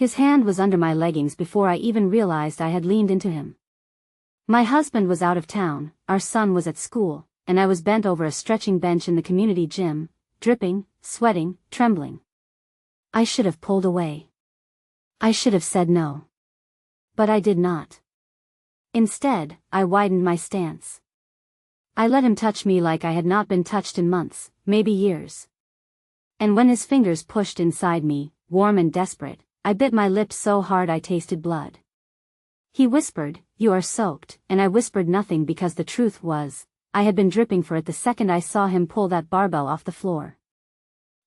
His hand was under my leggings before I even realized I had leaned into him. My husband was out of town, our son was at school, and I was bent over a stretching bench in the community gym, dripping, sweating, trembling. I should have pulled away. I should have said no. But I did not. Instead, I widened my stance. I let him touch me like I had not been touched in months, maybe years. And when his fingers pushed inside me, warm and desperate, I bit my lips so hard I tasted blood. He whispered, "You are soaked," and I whispered nothing because the truth was, I had been dripping for it the second I saw him pull that barbell off the floor.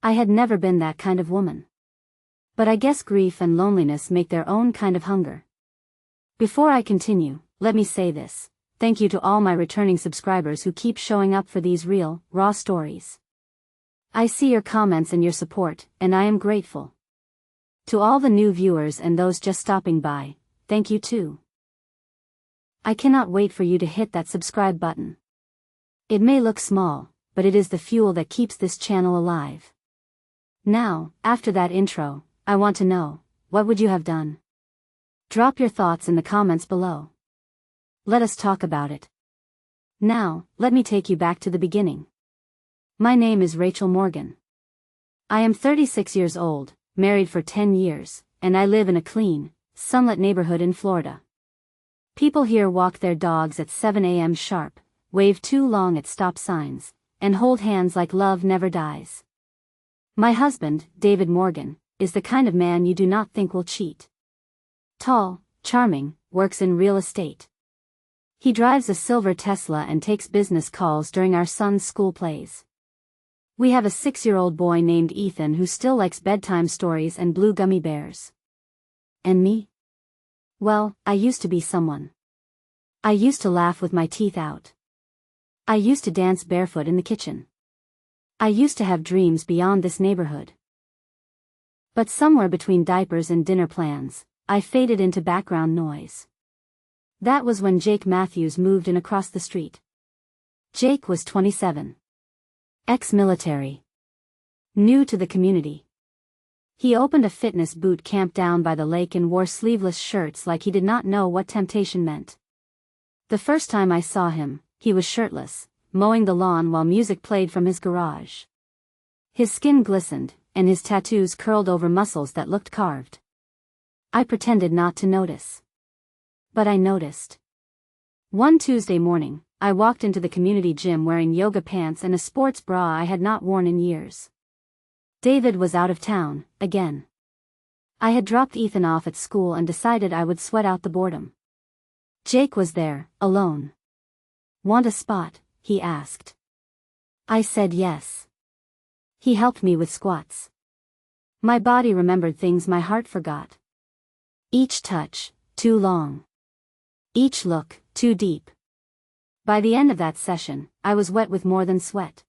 I had never been that kind of woman. But I guess grief and loneliness make their own kind of hunger. Before I continue, let me say this: thank you to all my returning subscribers who keep showing up for these real, raw stories. I see your comments and your support, and I am grateful. To all the new viewers and those just stopping by, thank you too. I cannot wait for you to hit that subscribe button. It may look small, but it is the fuel that keeps this channel alive. Now, after that intro, I want to know, what would you have done? Drop your thoughts in the comments below. Let us talk about it. Now, let me take you back to the beginning. My name is Rachel Morgan. I am 36 years old, married for 10 years, and I live in a clean, sunlit neighborhood in Florida. People here walk their dogs at 7 a.m. sharp, wave too long at stop signs, and hold hands like love never dies. My husband, David Morgan, is the kind of man you do not think will cheat. Tall, charming, works in real estate. He drives a silver Tesla and takes business calls during our son's school plays. We have a 6-year-old boy named Ethan who still likes bedtime stories and blue gummy bears. And me? Well, I used to be someone. I used to laugh with my teeth out. I used to dance barefoot in the kitchen. I used to have dreams beyond this neighborhood. But somewhere between diapers and dinner plans, I faded into background noise. That was when Jake Matthews moved in across the street. Jake was 27. Ex-military. New to the community. He opened a fitness boot camp down by the lake and wore sleeveless shirts like he did not know what temptation meant. The first time I saw him, he was shirtless, mowing the lawn while music played from his garage. His skin glistened, and his tattoos curled over muscles that looked carved. I pretended not to notice. But I noticed. One Tuesday morning, I walked into the community gym wearing yoga pants and a sports bra I had not worn in years. David was out of town, again. I had dropped Ethan off at school and decided I would sweat out the boredom. Jake was there, alone. "Want a spot?" he asked. I said yes. He helped me with squats. My body remembered things my heart forgot. Each touch, too long. Each look, too deep. By the end of that session, I was wet with more than sweat.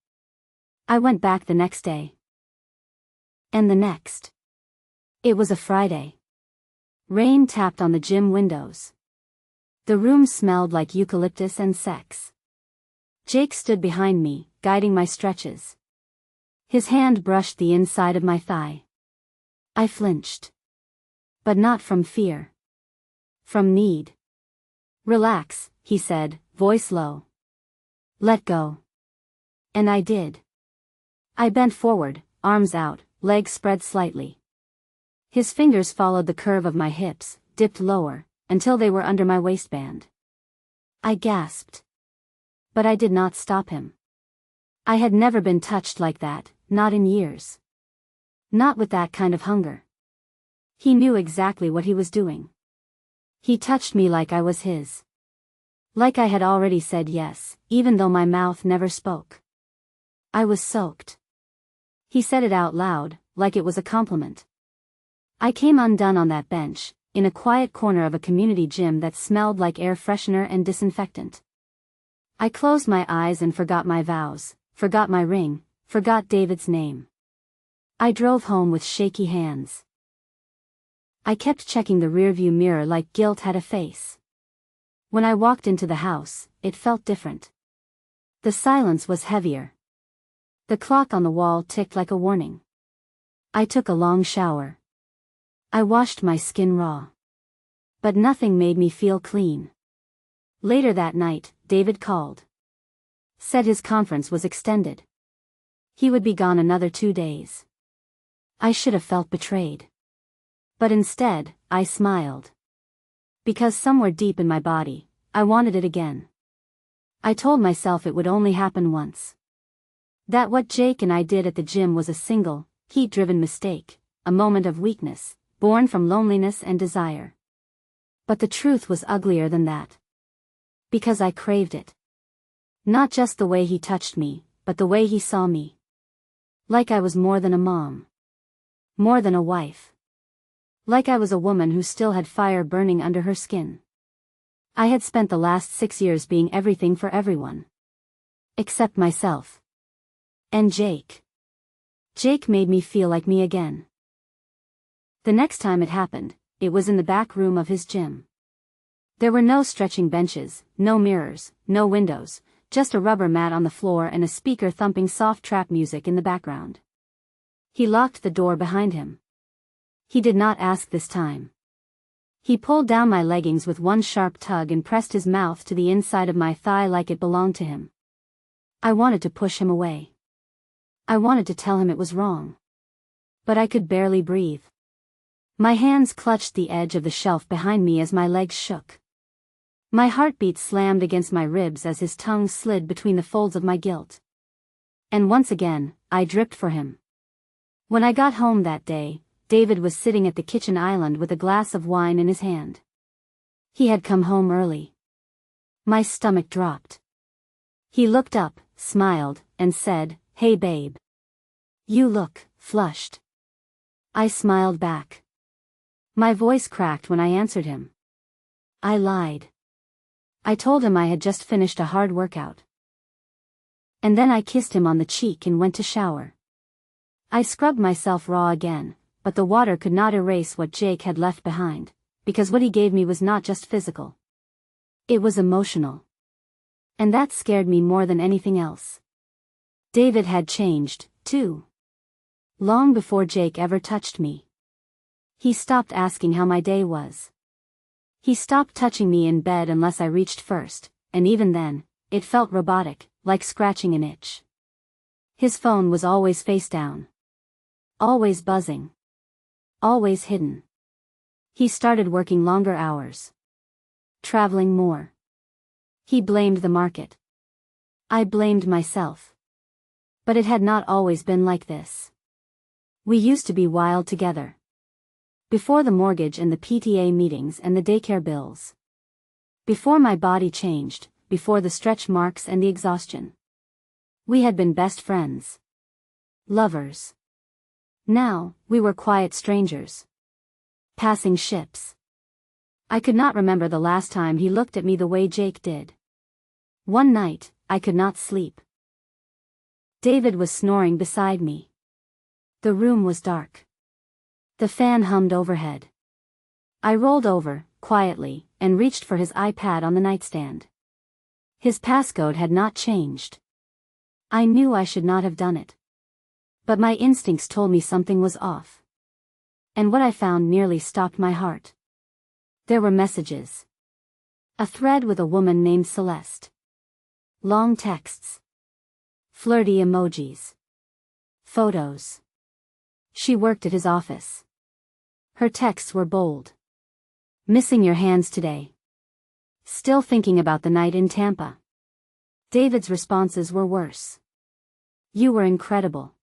I went back the next day. And the next. It was a Friday. Rain tapped on the gym windows. The room smelled like eucalyptus and sex. Jake stood behind me, guiding my stretches. His hand brushed the inside of my thigh. I flinched. But not from fear. From need. "Relax," he said, voice low. "Let go." And I did. I bent forward, arms out, legs spread slightly. His fingers followed the curve of my hips, dipped lower, until they were under my waistband. I gasped. But I did not stop him. I had never been touched like that, not in years. Not with that kind of hunger. He knew exactly what he was doing. He touched me like I was his. Like I had already said yes, even though my mouth never spoke. I was soaked. He said it out loud, like it was a compliment. I came undone on that bench, in a quiet corner of a community gym that smelled like air freshener and disinfectant. I closed my eyes and forgot my vows, forgot my ring, forgot David's name. I drove home with shaky hands. I kept checking the rearview mirror like guilt had a face. When I walked into the house, it felt different. The silence was heavier. The clock on the wall ticked like a warning. I took a long shower. I washed my skin raw. But nothing made me feel clean. Later that night, David called. Said his conference was extended. He would be gone another 2 days. I should have felt betrayed. But instead, I smiled. Because somewhere deep in my body, I wanted it again. I told myself it would only happen once. That what Jake and I did at the gym was a single, heat-driven mistake, a moment of weakness, born from loneliness and desire. But the truth was uglier than that. Because I craved it. Not just the way he touched me, but the way he saw me. Like I was more than a mom. More than a wife. Like I was a woman who still had fire burning under her skin. I had spent the last 6 years being everything for everyone. Except myself. And Jake. Jake made me feel like me again. The next time it happened, it was in the back room of his gym. There were no stretching benches, no mirrors, no windows, just a rubber mat on the floor and a speaker thumping soft trap music in the background. He locked the door behind him. He did not ask this time. He pulled down my leggings with one sharp tug and pressed his mouth to the inside of my thigh like it belonged to him. I wanted to push him away. I wanted to tell him it was wrong. But I could barely breathe. My hands clutched the edge of the shelf behind me as my legs shook. My heartbeat slammed against my ribs as his tongue slid between the folds of my guilt. And once again, I dripped for him. When I got home that day, David was sitting at the kitchen island with a glass of wine in his hand. He had come home early. My stomach dropped. He looked up, smiled, and said, "Hey babe. You look flushed." I smiled back. My voice cracked when I answered him. I lied. I told him I had just finished a hard workout. And then I kissed him on the cheek and went to shower. I scrubbed myself raw again, but the water could not erase what Jake had left behind, because what he gave me was not just physical. It was emotional. And that scared me more than anything else. David had changed, too. Long before Jake ever touched me. He stopped asking how my day was. He stopped touching me in bed unless I reached first, and even then, it felt robotic, like scratching an itch. His phone was always face down. Always buzzing. Always hidden. He started working longer hours. Traveling more. He blamed the market. I blamed myself. But it had not always been like this. We used to be wild together. Before the mortgage and the PTA meetings and the daycare bills. Before my body changed, before the stretch marks and the exhaustion. We had been best friends. Lovers. Now, we were quiet strangers. Passing ships. I could not remember the last time he looked at me the way Jake did. One night, I could not sleep. David was snoring beside me. The room was dark. The fan hummed overhead. I rolled over, quietly, and reached for his iPad on the nightstand. His passcode had not changed. I knew I should not have done it. But my instincts told me something was off. And what I found nearly stopped my heart. There were messages. A thread with a woman named Celeste. Long texts. Flirty emojis. Photos. She worked at his office. Her texts were bold. Missing your hands today. Still thinking about the night in Tampa. David's responses were worse. You were incredible.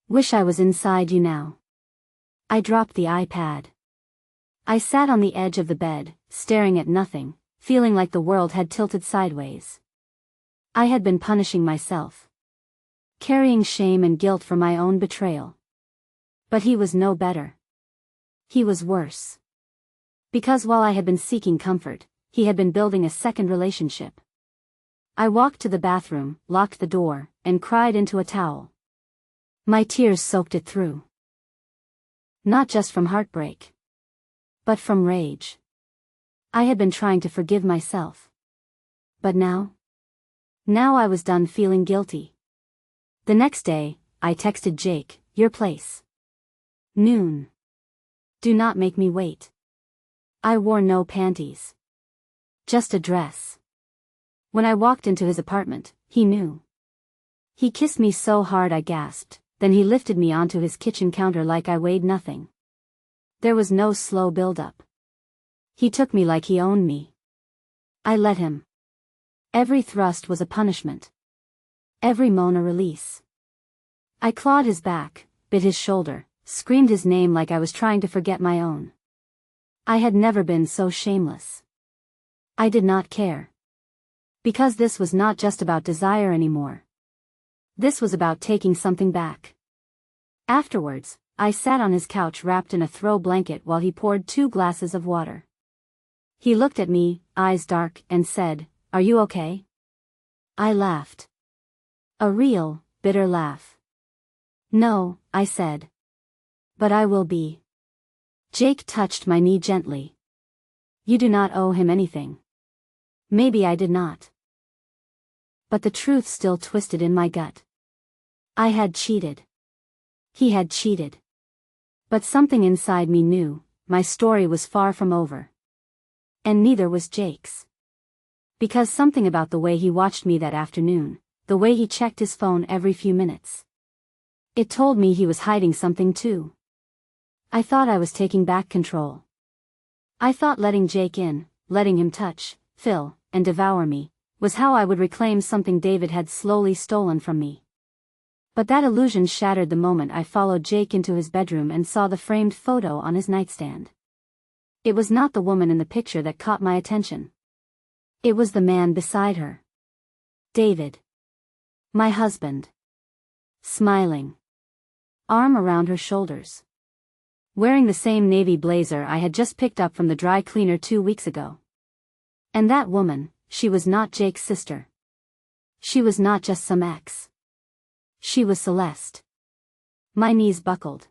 Wish I was inside you now. I dropped the iPad. I sat on the edge of the bed, staring at nothing, feeling like the world had tilted sideways. I had been punishing myself. Carrying shame and guilt for my own betrayal. But he was no better. He was worse. Because while I had been seeking comfort, he had been building a second relationship. I walked to the bathroom, locked the door, and cried into a towel. My tears soaked it through. Not just from heartbreak. But from rage. I had been trying to forgive myself. But now? Now I was done feeling guilty. The next day, I texted Jake, your place. Noon. Do not make me wait. I wore no panties. Just a dress. When I walked into his apartment, he knew. He kissed me so hard I gasped, then he lifted me onto his kitchen counter like I weighed nothing. There was no slow build-up. He took me like he owned me. I let him. Every thrust was a punishment. Every moan a release. I clawed his back, bit his shoulder, screamed his name like I was trying to forget my own. I had never been so shameless. I did not care. Because this was not just about desire anymore. This was about taking something back. Afterwards, I sat on his couch wrapped in a throw blanket while he poured 2 glasses of water. He looked at me, eyes dark, and said, "Are you okay?" I laughed. A real, bitter laugh. "No," I said. "But I will be." Jake touched my knee gently. "You do not owe him anything." Maybe I did not. But the truth still twisted in my gut. I had cheated. He had cheated. But something inside me knew, my story was far from over. And neither was Jake's. Because something about the way he watched me that afternoon, the way he checked his phone every few minutes. It told me he was hiding something too. I thought I was taking back control. I thought letting Jake in, letting him touch, fill, and devour me, was how I would reclaim something David had slowly stolen from me. But that illusion shattered the moment I followed Jake into his bedroom and saw the framed photo on his nightstand. It was not the woman in the picture that caught my attention. It was the man beside her. David. My husband. Smiling. Arm around her shoulders. Wearing the same navy blazer I had just picked up from the dry cleaner 2 weeks ago. And that woman, she was not Jake's sister. She was not just some ex. She was Celeste. My knees buckled.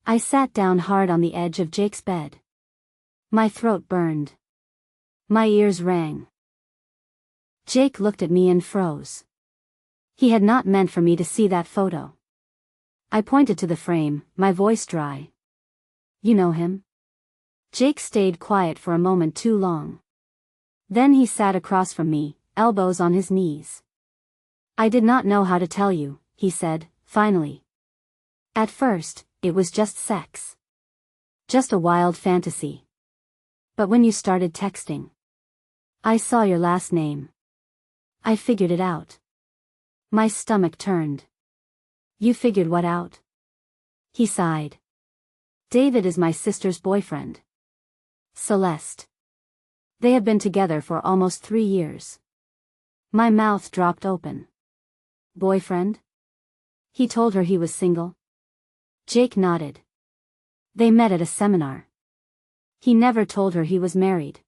I sat down hard on the edge of Jake's bed. My throat burned. My ears rang. Jake looked at me and froze. He had not meant for me to see that photo. I pointed to the frame, my voice dry. "You know him?" Jake stayed quiet for a moment too long. Then he sat across from me, elbows on his knees. "I did not know how to tell you," he said, finally. "At first, it was just sex. Just a wild fantasy. But when you started texting, I saw your last name. I figured it out." My stomach turned. "You figured what out?" He sighed. "David is my sister's boyfriend. Celeste. They have been together for almost 3 years." My mouth dropped open. "Boyfriend?" He told her he was single. Jake nodded. "They met at a seminar. He never told her he was married."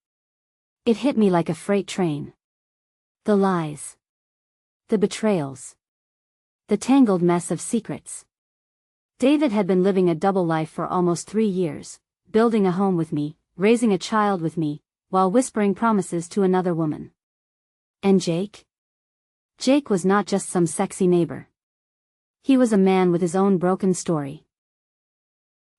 It hit me like a freight train. The lies. The betrayals. The tangled mess of secrets. David had been living a double life for almost 3 years, building a home with me, raising a child with me, while whispering promises to another woman. And Jake? Jake was not just some sexy neighbor. He was a man with his own broken story.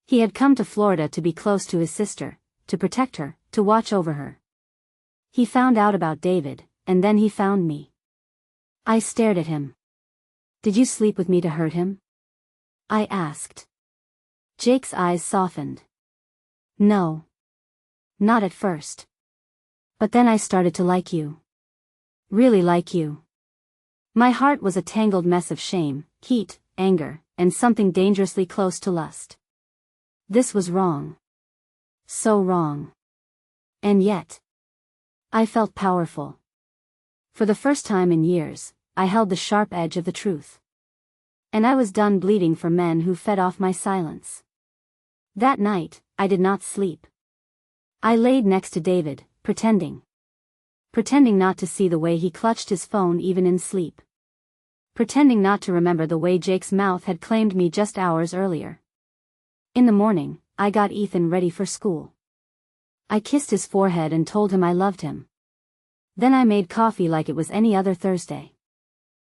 He had come to Florida to be close to his sister, to protect her, to watch over her. He found out about David, and then he found me. I stared at him. "Did you sleep with me to hurt him?" I asked. Jake's eyes softened. "No. Not at first. But then I started to like you. Really like you." My heart was a tangled mess of shame, heat, anger, and something dangerously close to lust. This was wrong. So wrong. And yet, I felt powerful. For the first time in years, I held the sharp edge of the truth. And I was done bleeding for men who fed off my silence. That night, I did not sleep. I laid next to David, pretending. Pretending not to see the way he clutched his phone even in sleep. Pretending not to remember the way Jake's mouth had claimed me just hours earlier. In the morning, I got Ethan ready for school. I kissed his forehead and told him I loved him. Then I made coffee like it was any other Thursday.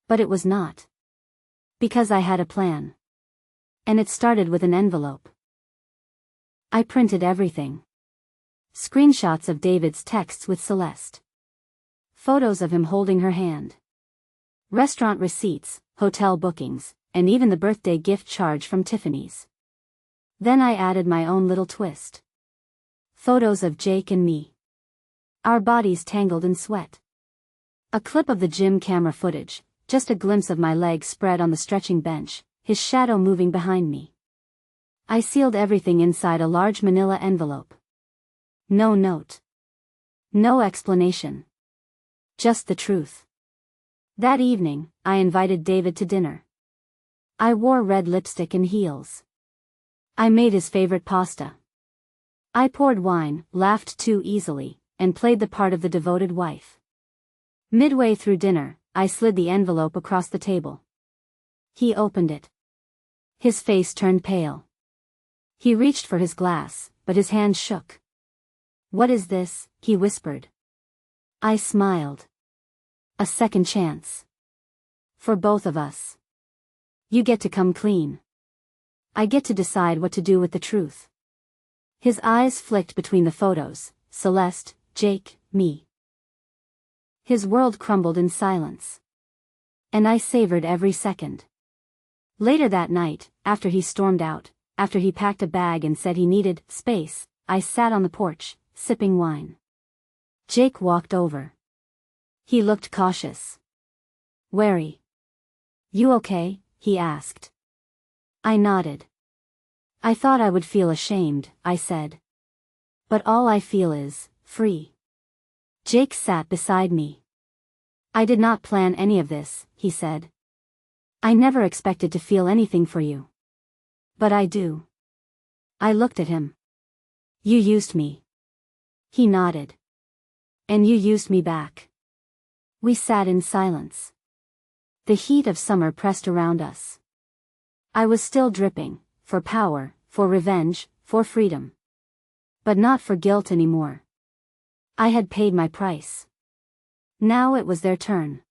But it was not. Because I had a plan. And it started with an envelope. I printed everything. Screenshots of David's texts with Celeste. Photos of him holding her hand. Restaurant receipts, hotel bookings, and even the birthday gift charge from Tiffany's. Then I added my own little twist. Photos of Jake and me. Our bodies tangled in sweat. A clip of the gym camera footage, just a glimpse of my legs spread on the stretching bench, his shadow moving behind me. I sealed everything inside a large manila envelope. No note. No explanation. Just the truth. That evening, I invited David to dinner. I wore red lipstick and heels. I made his favorite pasta. I poured wine, laughed too easily, and played the part of the devoted wife. Midway through dinner, I slid the envelope across the table. He opened it. His face turned pale. He reached for his glass, but his hand shook. "What is this?" he whispered. I smiled. "A second chance. For both of us. You get to come clean. I get to decide what to do with the truth." His eyes flicked between the photos, Celeste, Jake, me. His world crumbled in silence. And I savored every second. Later that night, after he stormed out, after he packed a bag and said he needed space, I sat on the porch, sipping wine. Jake walked over. He looked cautious. Wary. "You okay?" he asked. I nodded. "I thought I would feel ashamed," I said. "But all I feel is free." Jake sat beside me. "I did not plan any of this," he said. "I never expected to feel anything for you. But I do." I looked at him. "You used me." He nodded. "And you used me back." We sat in silence. The heat of summer pressed around us. I was still dripping, for power, for revenge, for freedom. But not for guilt anymore. I had paid my price. Now it was their turn.